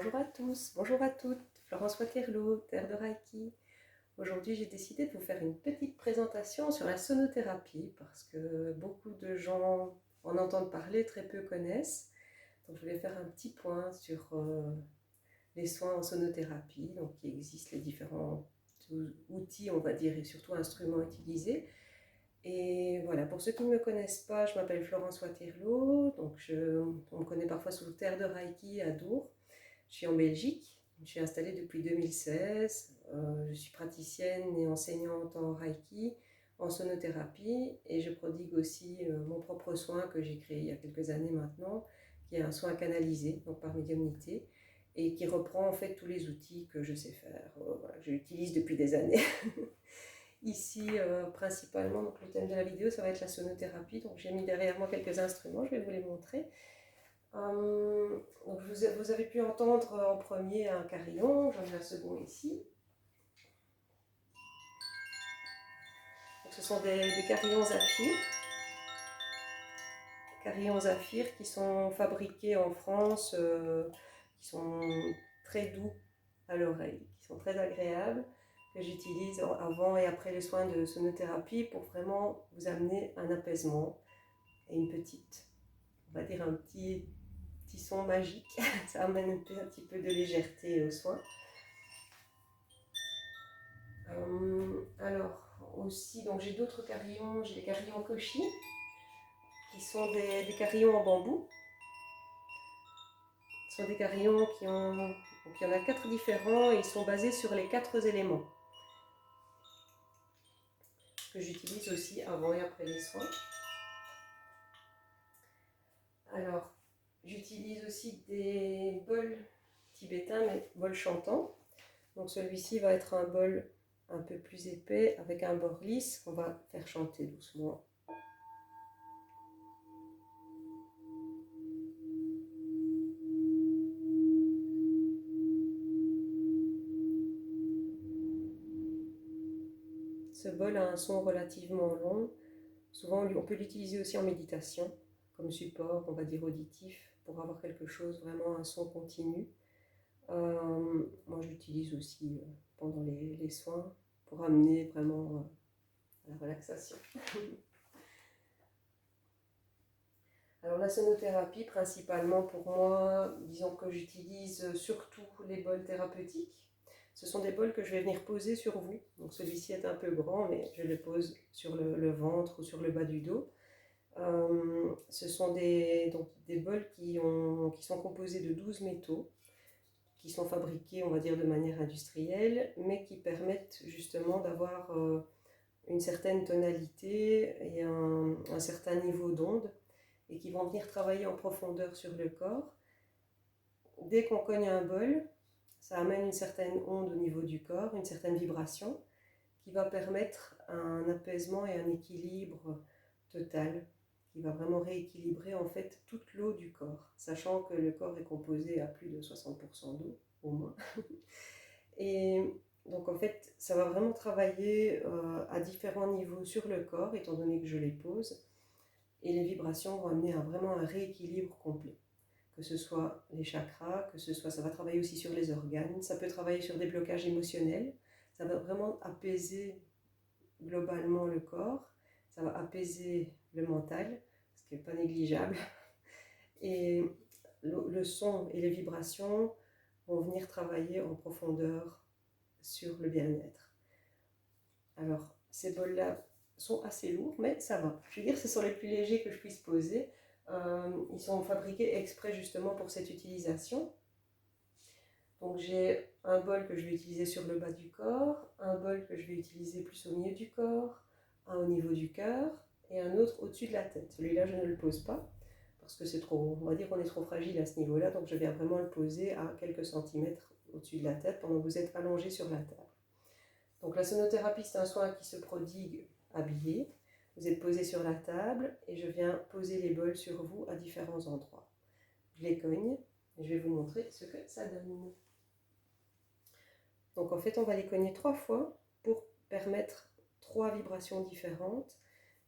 Bonjour à tous, bonjour à toutes, Florence Waterloo, Terre de Reiki. Aujourd'hui, j'ai décidé de vous faire une petite présentation sur la sonothérapie parce que beaucoup de gens en entendent parler, très peu connaissent. Donc, je voulais faire un petit point sur les soins en sonothérapie, donc il existe les différents outils, on va dire, et surtout instruments utilisés. Et voilà, pour ceux qui ne me connaissent pas, je m'appelle Florence Waterloo, donc on me connaît parfois sous Terre de Reiki à Dour. Je suis en Belgique, je suis installée depuis 2016, je suis praticienne et enseignante en Reiki, en sonothérapie et je prodigue aussi mon propre soin que j'ai créé il y a quelques années maintenant, qui est un soin canalisé, donc par médiumnité, et qui reprend en fait tous les outils que je sais faire, voilà, que j'utilise depuis des années. Ici, principalement, donc le thème de la vidéo, ça va être la sonothérapie, donc j'ai mis derrière moi quelques instruments, je vais vous les montrer. Donc vous avez pu entendre en premier un carillon, j'en ai un second ici. Donc ce sont des carillons Zafir qui sont fabriqués en France, qui sont très doux à l'oreille, qui sont très agréables, que j'utilise avant et après les soins de sonothérapie pour vraiment vous amener un apaisement et une petite, on va dire un petit son magique. Ça amène un petit peu de légèreté aux soins. Alors aussi, donc j'ai d'autres carillons, j'ai des carillons koshi qui sont des carillons en bambou. Ce sont des carillons donc il y en a 4 différents et ils sont basés sur les 4 éléments que j'utilise aussi avant et après les soins. Alors, j'utilise aussi des bols tibétains, mais bols chantants. Donc celui-ci va être un bol un peu plus épais avec un bord lisse qu'on va faire chanter doucement. Ce bol a un son relativement long. Souvent, on peut l'utiliser aussi en méditation, comme support, on va dire auditif, pour avoir quelque chose, vraiment un son continu. Moi, j'utilise aussi pendant les soins pour amener vraiment à la relaxation. Alors, la sonothérapie, principalement pour moi, disons que j'utilise surtout les bols thérapeutiques. Ce sont des bols que je vais venir poser sur vous. Donc celui-ci est un peu grand, mais je le pose sur le ventre ou sur le bas du dos. Ce sont des bols qui sont composés de 12 métaux, qui sont fabriqués, on va dire, de manière industrielle, mais qui permettent justement d'avoir une certaine tonalité et un certain niveau d'onde, et qui vont venir travailler en profondeur sur le corps. Dès qu'on cogne un bol, ça amène une certaine onde au niveau du corps, une certaine vibration, qui va permettre un apaisement et un équilibre total, qui va vraiment rééquilibrer en fait toute l'eau du corps, sachant que le corps est composé à plus de 60% d'eau, au moins. Et donc en fait, ça va vraiment travailler à différents niveaux sur le corps, étant donné que je les pose, et les vibrations vont amener à vraiment un rééquilibre complet. Que ce soit les chakras, ça va travailler aussi sur les organes, ça peut travailler sur des blocages émotionnels, ça va vraiment apaiser globalement le corps, ça va apaiser le mental, ce qui n'est pas négligeable, et le son et les vibrations vont venir travailler en profondeur sur le bien-être. Alors, ces bols-là sont assez lourds, mais ça va. Je veux dire, ce sont les plus légers que je puisse poser. Ils sont fabriqués exprès justement pour cette utilisation. Donc j'ai un bol que je vais utiliser sur le bas du corps, un bol que je vais utiliser plus au milieu du corps, un au niveau du cœur et un autre au-dessus de la tête. Celui-là, je ne le pose pas parce que c'est trop, on va dire qu'on est trop fragile à ce niveau-là, donc je viens vraiment le poser à quelques centimètres au-dessus de la tête pendant que vous êtes allongé sur la table. Donc la sonothérapie, c'est un soin qui se prodigue habillé. Vous êtes posé sur la table et je viens poser les bols sur vous à différents endroits. Je les cogne et je vais vous montrer ce que ça donne. Donc en fait, on va les cogner 3 fois pour permettre 3 vibrations différentes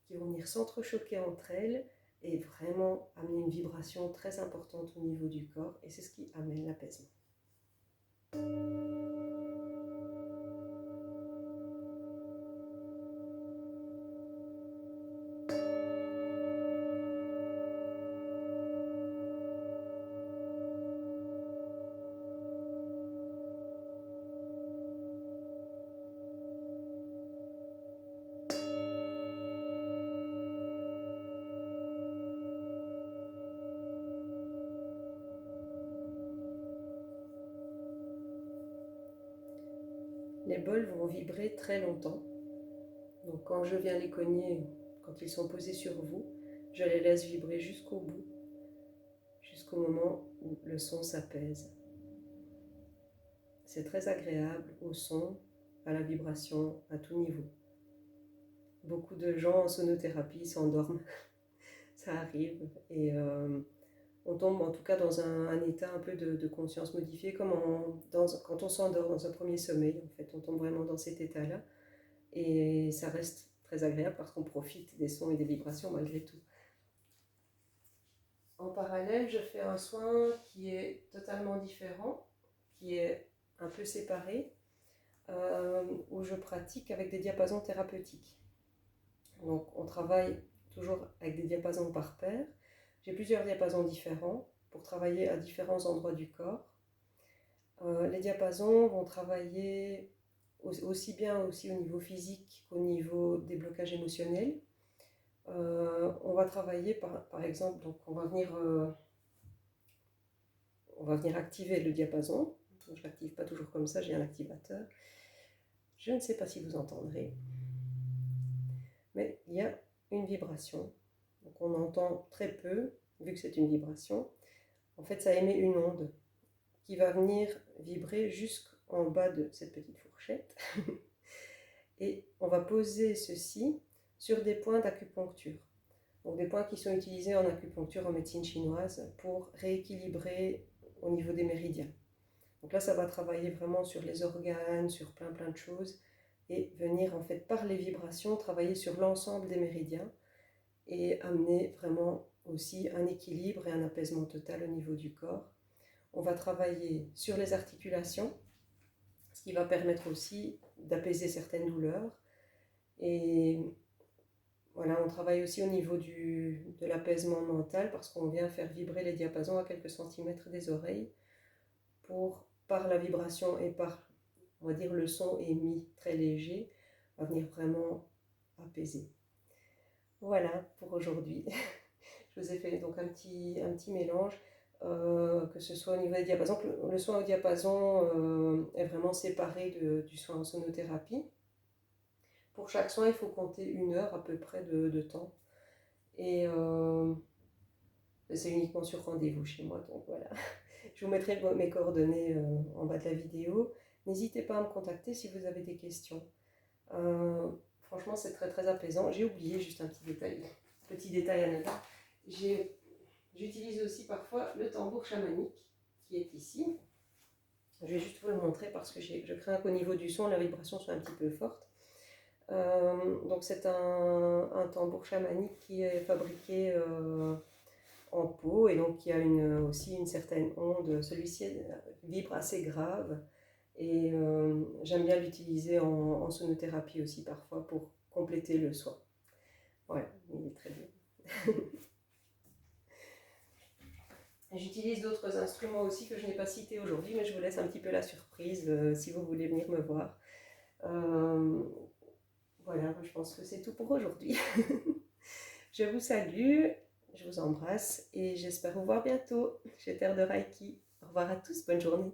qui vont venir s'entrechoquer entre elles et vraiment amener une vibration très importante au niveau du corps, et c'est ce qui amène l'apaisement. Les bols vont vibrer très longtemps. Donc quand je viens les cogner, quand ils sont posés sur vous, je les laisse vibrer jusqu'au bout, jusqu'au moment où le son s'apaise. C'est très agréable au son, à la vibration, à tout niveau. Beaucoup de gens en sonothérapie s'endorment, ça arrive, et on tombe en tout cas dans un état un peu de conscience modifiée, comme quand on s'endort dans un premier sommeil, en fait, on tombe vraiment dans cet état-là, et ça reste très agréable parce qu'on profite des sons et des vibrations malgré tout. En parallèle, je fais un soin qui est totalement différent, qui est un peu séparé, où je pratique avec des diapasons thérapeutiques. Donc on travaille toujours avec des diapasons par paire. J'ai plusieurs diapasons différents pour travailler à différents endroits du corps. Les diapasons vont travailler aussi bien aussi au niveau physique qu'au niveau des blocages émotionnels. On va travailler par exemple, donc on va venir activer le diapason. Je ne l'active pas toujours comme ça, j'ai un activateur. Je ne sais pas si vous entendrez, mais il y a une vibration. Donc on entend très peu, vu que c'est une vibration. En fait, ça émet une onde qui va venir vibrer jusqu'en bas de cette petite fourchette. Et on va poser ceci sur des points d'acupuncture. Donc des points qui sont utilisés en acupuncture en médecine chinoise pour rééquilibrer au niveau des méridiens. Donc là, ça va travailler vraiment sur les organes, sur plein de choses, et venir en fait par les vibrations travailler sur l'ensemble des méridiens et amener vraiment aussi un équilibre et un apaisement total au niveau du corps. On va travailler sur les articulations, ce qui va permettre aussi d'apaiser certaines douleurs. Et voilà, on travaille aussi au niveau de l'apaisement mental parce qu'on vient faire vibrer les diapasons à quelques centimètres des oreilles pour, par la vibration et par, on va dire, le son émis très léger, va venir vraiment apaiser. Voilà pour aujourd'hui. Je vous ai fait donc un petit mélange, que ce soit au niveau des diapasons. Le soin au diapason est vraiment séparé du soin en sonothérapie. Pour chaque soin, il faut compter 1 heure à peu près de temps. Et c'est uniquement sur rendez-vous chez moi, donc voilà. Je vous mettrai mes coordonnées en bas de la vidéo. N'hésitez pas à me contacter si vous avez des questions. Franchement, c'est très apaisant. J'ai oublié juste un petit détail anodin. J'utilise aussi parfois le tambour chamanique qui est ici. Je vais juste vous le montrer parce que je crains qu'au niveau du son, la vibration soit un petit peu forte. Donc c'est un tambour chamanique qui est fabriqué en peau et donc qui a aussi une certaine onde. Celui-ci vibre assez grave et j'aime bien l'utiliser en sonothérapie aussi parfois pour compléter le soin. Voilà, il est très bien. J'utilise d'autres instruments aussi que je n'ai pas cités aujourd'hui, mais je vous laisse un petit peu la surprise si vous voulez venir me voir. Voilà, je pense que c'est tout pour aujourd'hui. Je vous salue, je vous embrasse et j'espère vous voir bientôt chez Terre de Reiki. Au revoir à tous, bonne journée.